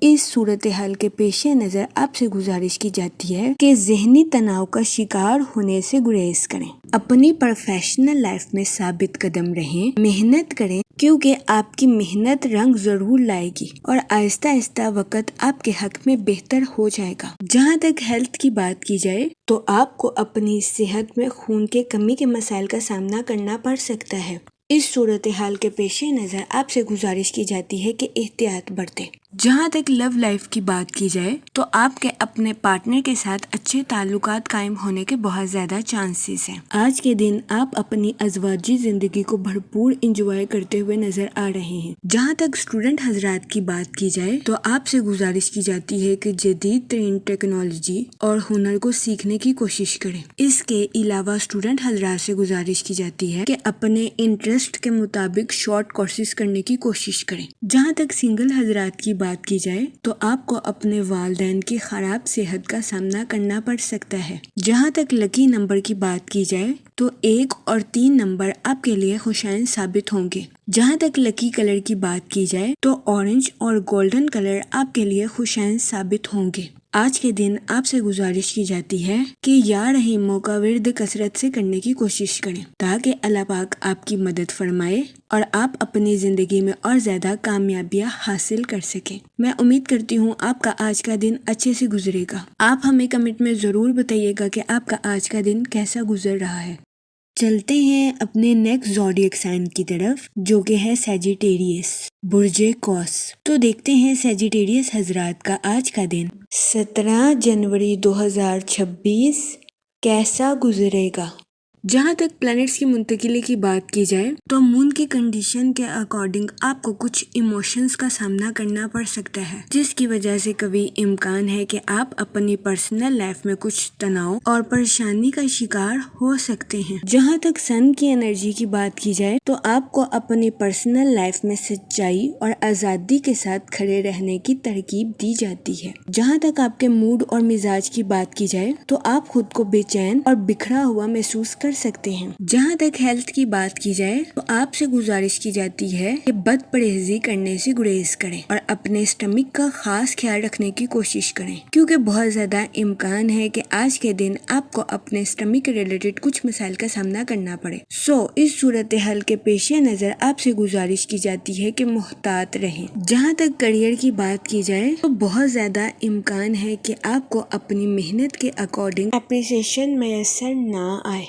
اس صورتحال کے پیش نظر آپ سے گزارش کی جاتی ہے کہ ذہنی تناؤ کا شکار ہونے سے گریز کریں۔ اپنی پروفیشنل لائف میں ثابت قدم رہیں، محنت کریں کیونکہ آپ کی محنت رنگ ضرور لائے گی اور آہستہ آہستہ وقت آپ کے حق میں بہتر ہو جائے گا۔ جہاں تک ہیلتھ کی بات کی جائے تو آپ کو اپنی صحت میں خون کے کمی کے مسائل کا سامنا کرنا پڑ سکتا ہے۔ اس صورتحال کے پیش نظر آپ سے گزارش کی جاتی ہے کہ احتیاط برتیں۔ جہاں تک لو لائف کی بات کی جائے تو آپ کے اپنے پارٹنر کے ساتھ اچھے تعلقات قائم ہونے کے بہت زیادہ چانسز ہیں۔ آج کے دن آپ اپنی ازواجی زندگی کو بھرپور انجوائے کرتے ہوئے نظر آ رہے ہیں۔ جہاں تک اسٹوڈنٹ حضرات کی بات کی جائے تو آپ سے گزارش کی جاتی ہے کہ جدید ترین ٹیکنالوجی اور ہنر کو سیکھنے کی کوشش کریں۔ اس کے علاوہ اسٹوڈنٹ حضرات سے گزارش کی جاتی ہے کہ اپنے انٹرسٹ کے مطابق شارٹ کورسز کرنے کی کوشش کریں۔ جہاں تک سنگل حضرات کی بات کی جائے تو آپ کو اپنے والدین کی خراب صحت کا سامنا کرنا پڑ سکتا ہے۔ جہاں تک لکی نمبر کی بات کی جائے تو 1 اور 3 نمبر آپ کے لیے خوشائن ثابت ہوں گے۔ جہاں تک لکی کلر کی بات کی جائے تو اورنج اور گولڈن کلر آپ کے لیے خوشائن ثابت ہوں گے۔ آج کے دن آپ سے گزارش کی جاتی ہے کہ یا رحیموں کا ورد کثرت سے کرنے کی کوشش کریں تاکہ اللہ پاک آپ کی مدد فرمائے اور آپ اپنی زندگی میں اور زیادہ کامیابیاں حاصل کر سکیں۔ میں امید کرتی ہوں آپ کا آج کا دن اچھے سے گزرے گا۔ آپ ہمیں کمنٹ میں ضرور بتائیے گا کہ آپ کا آج کا دن کیسا گزر رہا ہے۔ چلتے ہیں اپنے نیکسٹ زوڈیک سائن کی طرف جو کہ ہے سیجیٹیریس، برج قوس۔ تو دیکھتے ہیں سیجیٹیریس حضرات کا آج کا دن 17 جنوری 2026 کیسا گزرے گا۔ جہاں تک پلانٹس کی منتقلی کی بات کی جائے تو مون کی کنڈیشن کے اکارڈنگ آپ کو کچھ ایموشنز کا سامنا کرنا پڑ سکتا ہے، جس کی وجہ سے کبھی امکان ہے کہ آپ اپنی پرسنل لائف میں کچھ تناؤ اور پریشانی کا شکار ہو سکتے ہیں۔ جہاں تک سن کی انرجی کی بات کی جائے تو آپ کو اپنی پرسنل لائف میں سچائی اور آزادی کے ساتھ کھڑے رہنے کی ترغیب دی جاتی ہے۔ جہاں تک آپ کے موڈ اور مزاج کی بات کی جائے تو آپ خود کو بے چین اور بکھرا ہوا محسوس کر سکتے ہیں۔ جہاں تک ہیلتھ کی بات کی جائے تو آپ سے گزارش کی جاتی ہے کہ بد پرہیزی کرنے سے گریز کریں اور اپنے اسٹمک کا خاص خیال رکھنے کی کوشش کریں، کیونکہ بہت زیادہ امکان ہے کہ آج کے دن آپ کو اپنے اسٹمک کے ریلیٹڈ کچھ مسائل کا سامنا کرنا پڑے۔ اس صورتحال کے پیش نظر آپ سے گزارش کی جاتی ہے کہ محتاط رہیں۔ جہاں تک کریئر کی بات کی جائے تو بہت زیادہ امکان ہے کہ آپ کو اپنی محنت کے اکارڈنگ اپریسیشن میسر نہ آئے۔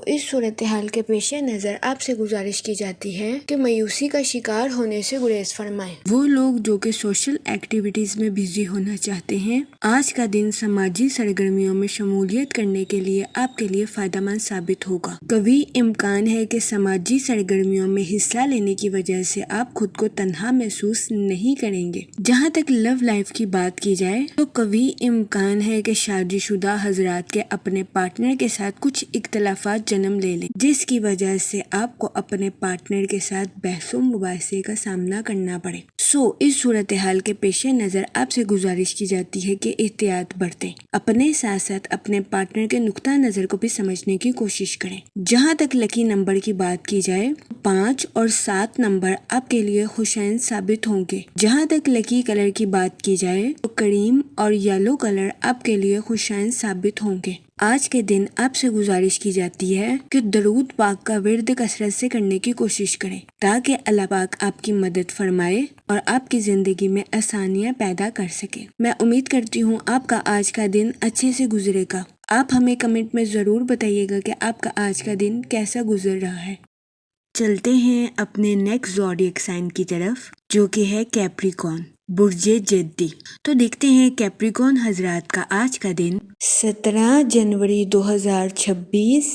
اس صورتحال کے پیش نظر آپ سے گزارش کی جاتی ہے کہ مایوسی کا شکار ہونے سے گریز فرمائیں۔ وہ لوگ جو کہ سوشل ایکٹیویٹیز میں بزی ہونا چاہتے ہیں، آج کا دن سماجی سرگرمیوں میں شمولیت کرنے کے لیے آپ کے لیے فائدہ مند ثابت ہوگا۔ کبھی امکان ہے کہ سماجی سرگرمیوں میں حصہ لینے کی وجہ سے آپ خود کو تنہا محسوس نہیں کریں گے۔ جہاں تک لو لائف کی بات کی جائے تو کبھی امکان ہے کہ شادی شدہ حضرات کے اپنے پارٹنر کے ساتھ کچھ اختلافات جنم لے لیں، جس کی وجہ سے آپ کو اپنے پارٹنر کے ساتھ بحث و مباحثے کا سامنا کرنا پڑے۔ اس صورتحال کے پیش نظر آپ سے گزارش کی جاتی ہے کہ احتیاط برتیں، اپنے ساتھ ساتھ اپنے پارٹنر کے نقطہ نظر کو بھی سمجھنے کی کوشش کریں۔ جہاں تک لکی نمبر کی بات کی جائے 5 اور 7 نمبر آپ کے لیے خوشائن ثابت ہوں گے۔ جہاں تک لکی کلر کی بات کی جائے تو کریم اور یلو کلر آپ کے لیے خوشائن ثابت ہوں گے۔ آج کے دن آپ سے گزارش کی جاتی ہے کہ درود پاک کا ورد کثرت سے کرنے کی کوشش کریں تاکہ اللہ پاک آپ کی مدد فرمائے اور آپ کی زندگی میں آسانیاں پیدا کر سکے۔ میں امید کرتی ہوں آپ کا آج کا دن اچھے سے گزرے گا۔ آپ ہمیں کمنٹ میں ضرور بتائیے گا کہ آپ کا آج کا دن کیسا گزر رہا ہے۔ چلتے ہیں اپنے نیکسٹ زوڈیک سائن کی طرف جو کہ ہے کیپریکون، برج جدی۔ تو دیکھتے ہیں کیپریکون حضرات کا آج کا دن 17 جنوری 2026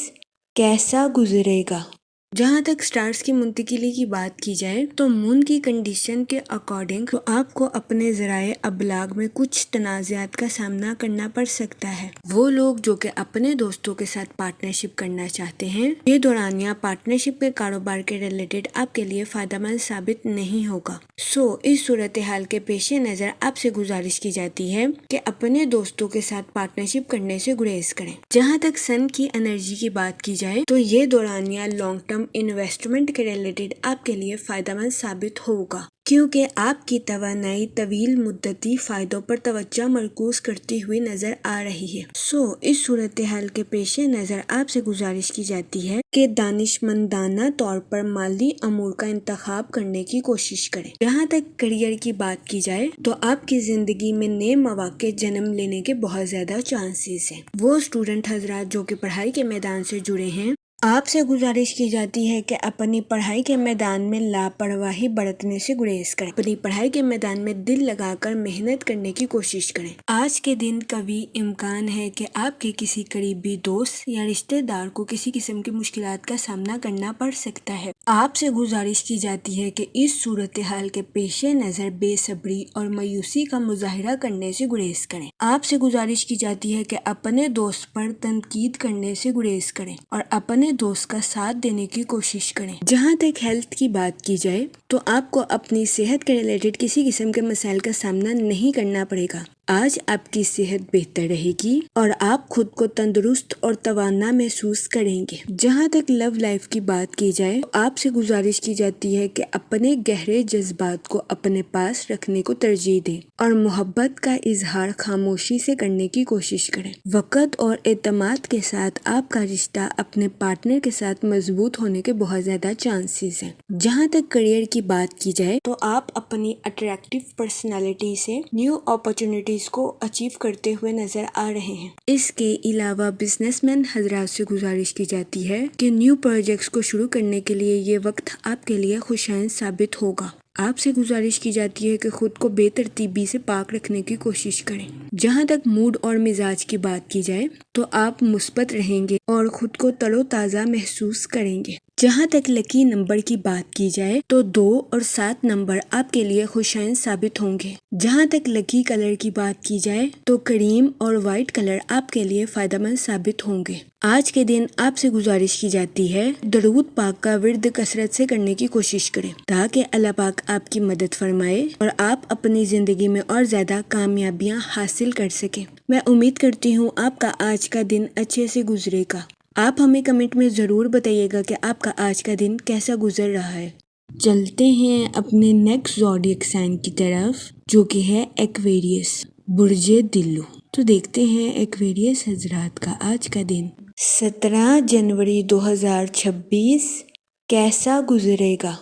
کیسا گزرے گا۔ جہاں تک سٹارز کی منتقلی کی بات کی جائے تو مون کی کنڈیشن کے اکارڈنگ تو آپ کو اپنے ذرائع ابلاغ میں کچھ تنازعات کا سامنا کرنا پڑ سکتا ہے۔ وہ لوگ جو کہ اپنے دوستوں کے ساتھ پارٹنرشپ کرنا چاہتے ہیں، یہ دورانیہ پارٹنرشپ کے کاروبار کے ریلیٹڈ آپ کے لیے فائدہ مند ثابت نہیں ہوگا۔ اس صورتحال کے پیش نظر آپ سے گزارش کی جاتی ہے کہ اپنے دوستوں کے ساتھ پارٹنرشپ کرنے سے گریز کریں۔ جہاں تک سن کی انرجی کی بات کی جائے تو یہ دورانیہ لانگ ٹرم انویسٹمنٹ کے ریلیٹڈ آپ کے لیے فائدہ مند ثابت ہوگا، کیونکہ آپ کی توانائی طویل مدتی فائدوں پر توجہ مرکوز کرتی ہوئی نظر آ رہی ہے۔ اس صورتحال کے پیش نظر آپ سے گزارش کی جاتی ہے کہ دانشمندانہ طور پر مالی امور کا انتخاب کرنے کی کوشش کریں۔ جہاں تک کریئر کی بات کی جائے تو آپ کی زندگی میں نئے مواقع جنم لینے کے بہت زیادہ چانسز ہیں۔ وہ اسٹوڈنٹ حضرات جو کہ پڑھائی کے میدان سے جڑے ہیں، آپ سے گزارش کی جاتی ہے کہ اپنی پڑھائی کے میدان میں لاپرواہی برتنے سے گریز کریں، اپنی پڑھائی کے میدان میں دل لگا کر محنت کرنے کی کوشش کریں۔ آج کے دن کبھی امکان ہے کہ آپ کے کسی قریبی دوست یا رشتہ دار کو کسی قسم کی مشکلات کا سامنا کرنا پڑ سکتا ہے۔ آپ سے گزارش کی جاتی ہے کہ اس صورتحال کے پیش نظر بے صبری اور مایوسی کا مظاہرہ کرنے سے گریز کریں۔ آپ سے گزارش کی جاتی ہے کہ اپنے دوست پر تنقید کرنے سے گریز کریں اور اپنے دوست کا ساتھ دینے کی کوشش کریں۔ جہاں تک ہیلتھ کی بات کی جائے تو آپ کو اپنی صحت کے ریلیٹڈ کسی قسم کے مسائل کا سامنا نہیں کرنا پڑے گا۔ آج آپ کی صحت بہتر رہے گی اور آپ خود کو تندرست اور توانا محسوس کریں گے۔ جہاں تک لو لائف کی بات کی جائے تو آپ سے گزارش کی جاتی ہے کہ اپنے گہرے جذبات کو اپنے پاس رکھنے کو ترجیح دیں اور محبت کا اظہار خاموشی سے کرنے کی کوشش کریں۔ وقت اور اعتماد کے ساتھ آپ کا رشتہ اپنے پارٹنر کے ساتھ مضبوط ہونے کے بہت زیادہ چانسز ہیں۔ جہاں تک کریئر کی بات کی جائے تو آپ اپنی اٹریکٹیو پرسنالٹی سے نیو اپرچونٹیز کو اچیو کرتے ہوئے نظر آ رہے ہیں۔ اس کے علاوہ بزنس مین حضرات سے گزارش کی جاتی ہے کہ نیو پروجیکٹس کو شروع کرنے کے لیے یہ وقت آپ کے لیے خوشائن ثابت ہوگا۔ آپ سے گزارش کی جاتی ہے کہ خود کو بے ترتیبی سے پاک رکھنے کی کوشش کریں۔ جہاں تک موڈ اور مزاج کی بات کی جائے تو آپ مثبت رہیں گے اور خود کو تر و تازہ محسوس کریں گے۔ جہاں تک لکی نمبر کی بات کی جائے تو 2 اور 7 نمبر آپ کے لیے خوشائن ثابت ہوں گے۔ جہاں تک لکی کلر کی بات کی جائے تو کریم اور وائٹ کلر آپ کے لیے فائدہ مند ثابت ہوں گے۔ آج کے دن آپ سے گزارش کی جاتی ہے درود پاک کا ورد کثرت سے کرنے کی کوشش کریں تاکہ اللہ پاک آپ کی مدد فرمائے اور آپ اپنی زندگی میں اور زیادہ کامیابیاں حاصل کر سکیں۔ میں امید کرتی ہوں آپ کا آج کا دن اچھے سے گزرے گا۔ آپ ہمیں کمنٹ میں ضرور بتائیے گا کہ آپ کا آج کا دن کیسا گزر رہا ہے۔ چلتے ہیں اپنے نیکسٹ زوڈیک سائن کی طرف جو کہ ہے ایکویریس، برج دلو۔ تو دیکھتے ہیں ایکویریس حضرات کا آج کا دن 17 جنوری 2026 کیسا گزرے گا۔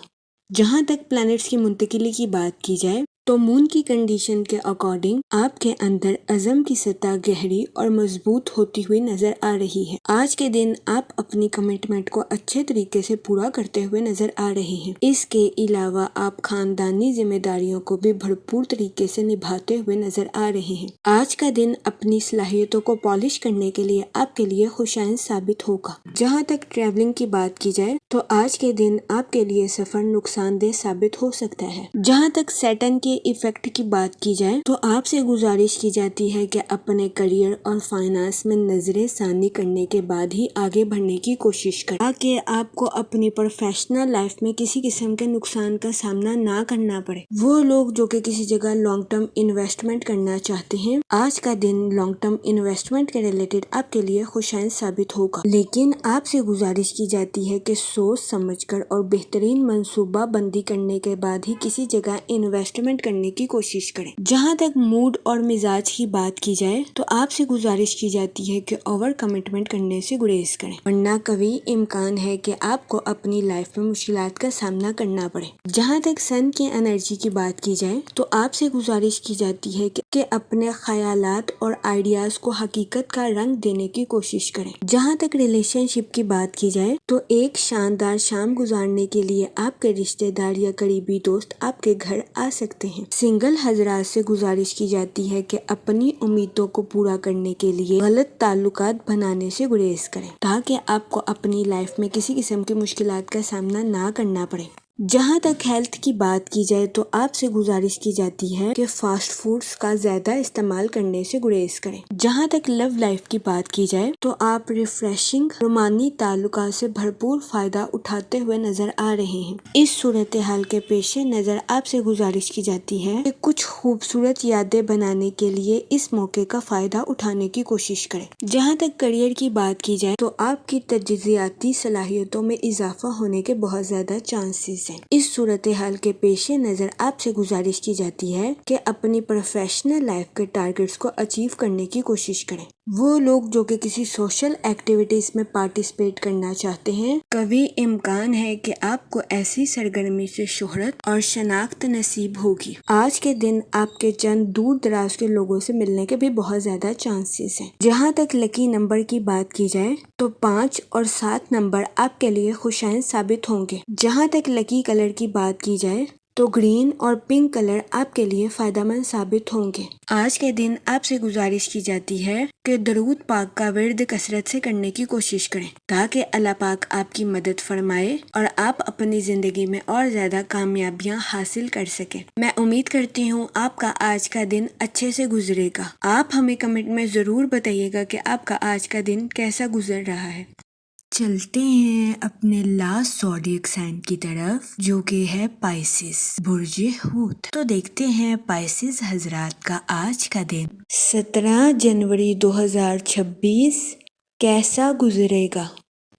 جہاں تک پلانٹس کی منتقلی کی بات کی جائے تو مون کی کنڈیشن کے اکارڈنگ آپ کے اندر عزم کی سطح گہری اور مضبوط ہوتی ہوئی نظر آ رہی ہے۔ آج کے دن آپ اپنی کمٹمنٹ کو اچھے طریقے سے پورا کرتے ہوئے نظر آ رہے ہیں۔ اس کے علاوہ آپ خاندانی ذمہ داریوں کو بھی بھرپور طریقے سے نبھاتے ہوئے نظر آ رہے ہیں۔ آج کا دن اپنی صلاحیتوں کو پالش کرنے کے لیے آپ کے لیے خوشائن ثابت ہوگا۔ جہاں تک ٹریولنگ کی بات کی جائے تو آج کے دن آپ کے لیے سفر نقصان دہ ثابت ہو سکتا ہے۔ جہاں تک سیٹن کے ایفیکٹ کی بات کی جائے تو آپ سے گزارش کی جاتی ہے کہ اپنے کریئر اور فائنانس میں نظر ثانی کرنے کے بعد ہی آگے بڑھنے کی کوشش کریں تاکہ آپ کو اپنی پروفیشنل لائف میں کسی قسم کے نقصان کا سامنا نہ کرنا پڑے۔ وہ لوگ جو کہ کسی جگہ لانگ ٹرم انویسٹمنٹ کرنا چاہتے ہیں، آج کا دن لانگ ٹرم انویسٹمنٹ کے ریلیٹڈ آپ کے لیے خوشائن ثابت ہوگا، لیکن آپ سے گزارش کی جاتی ہے کہ سوچ سمجھ کر اور بہترین منصوبہ بندی کرنے کے بعد ہی کسی جگہ انویسٹمنٹ کرنے کی کوشش کریں۔ جہاں تک موڈ اور مزاج کی بات کی جائے تو آپ سے گزارش کی جاتی ہے کہ اوور کمٹمنٹ کرنے سے گریز کریں، ورنہ کبھی امکان ہے کہ آپ کو اپنی لائف میں مشکلات کا سامنا کرنا پڑے۔ جہاں تک سن کی انرجی کی بات کی جائے تو آپ سے گزارش کی جاتی ہے کہ اپنے خیالات اور آئیڈیاز کو حقیقت کا رنگ دینے کی کوشش کریں۔ جہاں تک ریلیشن شپ کی بات کی جائے تو ایک شاندار شام گزارنے کے لیے آپ کے رشتہ دار یا قریبی دوست آپ کے گھر آ سکتے ہیں۔ سنگل حضرات سے گزارش کی جاتی ہے کہ اپنی امیدوں کو پورا کرنے کے لیے غلط تعلقات بنانے سے گریز کریں تاکہ آپ کو اپنی لائف میں کسی قسم کی مشکلات کا سامنا نہ کرنا پڑے۔ جہاں تک ہیلتھ کی بات کی جائے تو آپ سے گزارش کی جاتی ہے کہ فاسٹ فوڈز کا زیادہ استعمال کرنے سے گریز کریں۔ جہاں تک لو لائف کی بات کی جائے تو آپ ریفریشنگ رومانی تعلقات سے بھرپور فائدہ اٹھاتے ہوئے نظر آ رہے ہیں۔ اس صورتحال کے پیش نظر آپ سے گزارش کی جاتی ہے کہ کچھ خوبصورت یادیں بنانے کے لیے اس موقع کا فائدہ اٹھانے کی کوشش کریں۔ جہاں تک کریئر کی بات کی جائے تو آپ کی تجزیاتی صلاحیتوں میں اضافہ ہونے کے بہت زیادہ چانسز ہیں۔ ہیں۔ اس صورتحال کے پیش نظر آپ سے گزارش کی جاتی ہے کہ اپنی پروفیشنل لائف کے ٹارگٹس کو اچیو کرنے کی کوشش کریں۔ وہ لوگ جو کہ کسی سوشل ایکٹیویٹیز میں پارٹیسپیٹ کرنا چاہتے ہیں، قوی امکان ہے کہ آپ کو ایسی سرگرمی سے شہرت اور شناخت نصیب ہوگی۔ آج کے دن آپ کے چند دور دراز کے لوگوں سے ملنے کے بھی بہت زیادہ چانسز ہیں۔ جہاں تک لکی نمبر کی بات کی جائے تو 5 اور 7 نمبر آپ کے لیے خوشائن ثابت ہوں گے۔ جہاں تک لکی کلر کی بات کی جائے تو گرین اور پنک کلر آپ کے لیے فائدہ مند ثابت ہوں گے۔ آج کے دن آپ سے گزارش کی جاتی ہے کہ درود پاک کا ورد کثرت سے کرنے کی کوشش کریں تاکہ اللہ پاک آپ کی مدد فرمائے اور آپ اپنی زندگی میں اور زیادہ کامیابیاں حاصل کر سکیں۔ میں امید کرتی ہوں آپ کا آج کا دن اچھے سے گزرے گا۔ آپ ہمیں کمنٹ میں ضرور بتائیے گا کہ آپ کا آج کا دن کیسا گزر رہا ہے۔ چلتے ہیں اپنے لاسٹ زوڈیک سائن کی طرف جو کہ ہے پائسس، برج حوت۔ تو دیکھتے ہیں پائسس حضرات کا آج کا دن 17 جنوری 2026 کیسا گزرے گا۔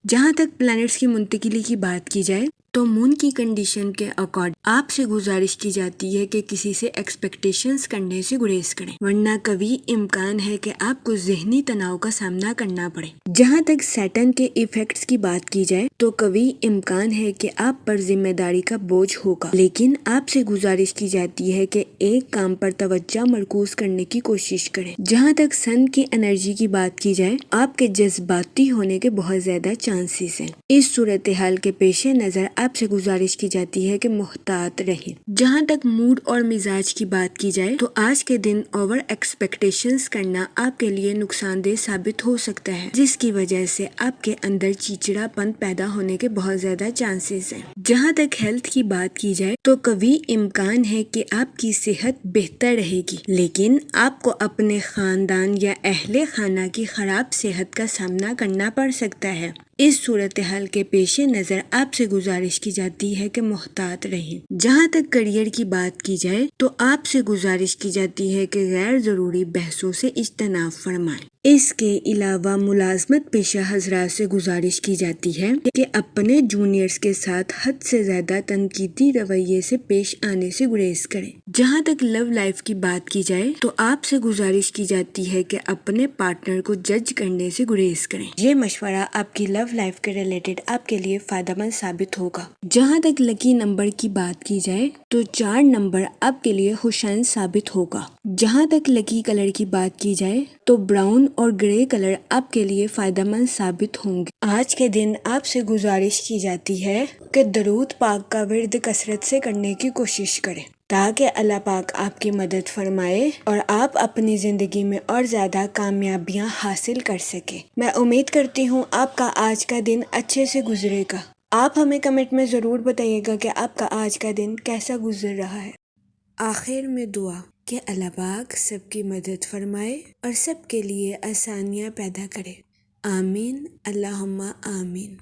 جہاں تک پلانٹس کی منتقلی کی بات کی جائے تو مون کی کنڈیشن کے اکارڈنگ آپ سے گزارش کی جاتی ہے کہ کسی سے ایکسپیکٹیشنز کرنے سے گریز کریں، ورنہ قوی امکان ہے کہ آپ کو ذہنی تناؤ کا سامنا کرنا پڑے۔ جہاں تک سیٹن کے ایفیکٹس کی بات کی جائے تو قوی امکان ہے کہ آپ پر ذمہ داری کا بوجھ ہوگا، لیکن آپ سے گزارش کی جاتی ہے کہ ایک کام پر توجہ مرکوز کرنے کی کوشش کریں۔ جہاں تک سن کی انرجی کی بات کی جائے آپ کے جذباتی ہونے کے بہت زیادہ چانسز ہیں۔ اس صورتحال کے پیش نظر آپ سے گزارش کی جاتی ہے کہ محتاط رہیں۔ جہاں تک موڈ اور مزاج کی بات کی جائے تو آج کے دن اوور ایکسپیکٹیشنز کرنا آپ کے لیے نقصان دہ ثابت ہو سکتا ہے، جس کی وجہ سے آپ کے اندر چڑچڑا پن پیدا ہونے کے بہت زیادہ چانسز ہیں۔ جہاں تک ہیلتھ کی بات کی جائے تو قوی امکان ہے کہ آپ کی صحت بہتر رہے گی، لیکن آپ کو اپنے خاندان یا اہل خانہ کی خراب صحت کا سامنا کرنا پڑ سکتا ہے۔ اس صورتحال کے پیش نظر آپ سے گزارش کی جاتی ہے کہ محتاط رہیں۔ جہاں تک کریئر کی بات کی جائے تو آپ سے گزارش کی جاتی ہے کہ غیر ضروری بحثوں سے اجتناب فرمائیں۔ اس کے علاوہ ملازمت پیشہ حضرات سے گزارش کی جاتی ہے کہ اپنے جونیئرز کے ساتھ حد سے زیادہ تنقیدی رویے سے پیش آنے سے گریز کریں۔ جہاں تک لو لائف کی بات کی جائے تو آپ سے گزارش کی جاتی ہے کہ اپنے پارٹنر کو جج کرنے سے گریز کریں۔ یہ مشورہ آپ کی لو لائف کے ریلیٹڈ آپ کے لیے فائدہ مند ثابت ہوگا۔ جہاں تک لکی نمبر کی بات کی جائے تو 4 نمبر آپ کے لیے خوشائن ثابت ہوگا۔ جہاں تک لکی کلر کی بات کی جائے تو براؤن اور گرے کلر آپ کے لیے فائدہ مند ثابت ہوں گے۔ آج کے دن آپ سے گزارش کی جاتی ہے کہ درود پاک کا ورد کثرت سے کرنے کی کوشش کریں تاکہ اللہ پاک آپ کی مدد فرمائے اور آپ اپنی زندگی میں اور زیادہ کامیابیاں حاصل کر سکیں۔ میں امید کرتی ہوں آپ کا آج کا دن اچھے سے گزرے گا۔ آپ ہمیں کمنٹ میں ضرور بتائیے گا کہ آپ کا آج کا دن کیسا گزر رہا ہے۔ آخر میں دعا کہ اللہ پاک سب کی مدد فرمائے اور سب کے لیے آسانیاں پیدا کرے۔ آمین، اللہم آمین۔